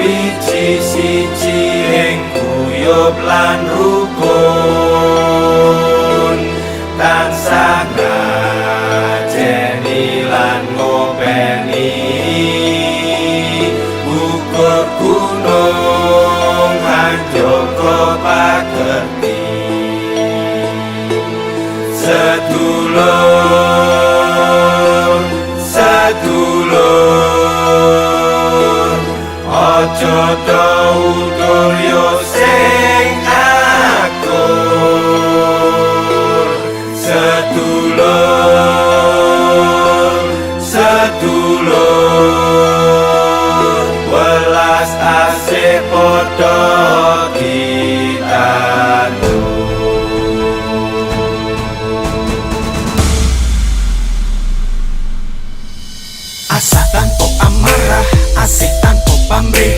Siji-siji ing guyub lan rukun tansah ngajeni lan ngopeni ukur gunung hanjoko pagerti sedulur aja utur yo sing akur sedulur welas asih padha ditandur. Asa tanpa amarah, asik tanpa pamrih,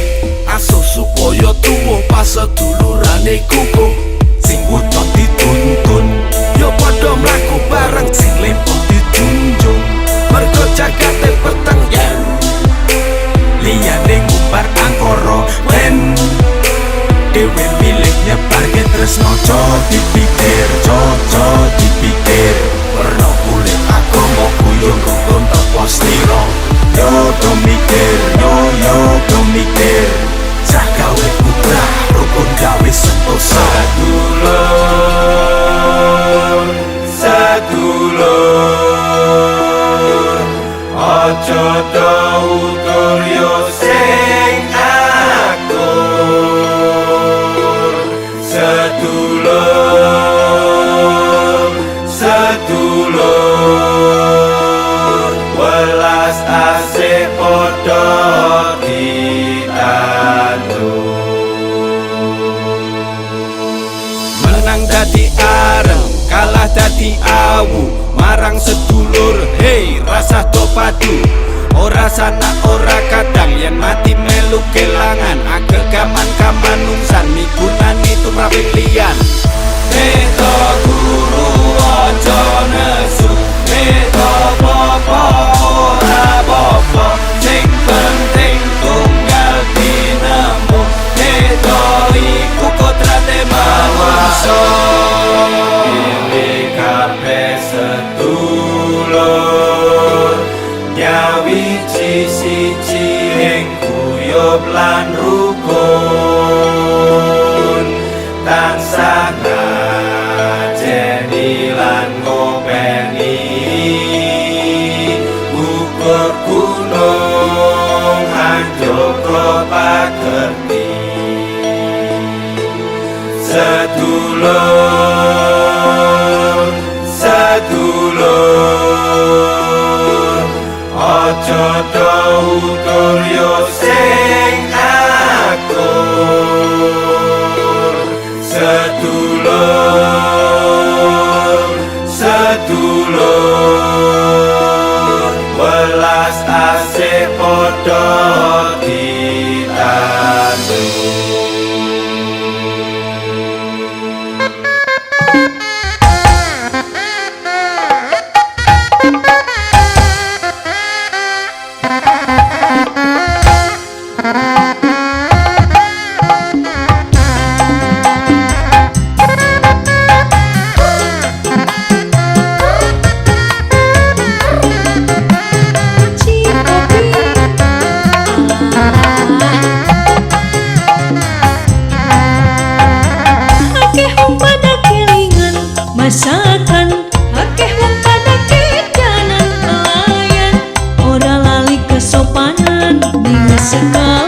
asuh supaya tuwa pas sedulurane kukuh. Sing wuta dituntun yo padha mlaku bareng, sing lempo dijunjung mergo jagate peteng yen liyane ngubar angkara wen dhewe milih nyebarke tresno. Aja dipikir werna kulit agama guyung rukun teko slira. Yo do mikir cah gawe putra rukun gawe sentosa. Sedulur aja utur yo sing akur sedulur welas asih padha ditandur. Menang dadi areng, kalah dadi awu, marang sedulur hei rasa do padu. Ora sana ora kadang yen mati melu kelangan, agegaman kamanungsan migunani tumraping liyan. Beda guru aja nesu, beda bapa ora bapa, sing penting tunggal dinemu. Beda iku kodrate manungsa, pilih kabeh sedulur nyawiji-siji ing guyub lan rukun tansah ngajeni lan ngopeni ukur gunung hanjoko pagerti sedulur aja utur yo sing akur sedulur welas asih padha ditandur. Masakan akeh wong pada kejanan pelayan, ora lali kesopanan di sekali.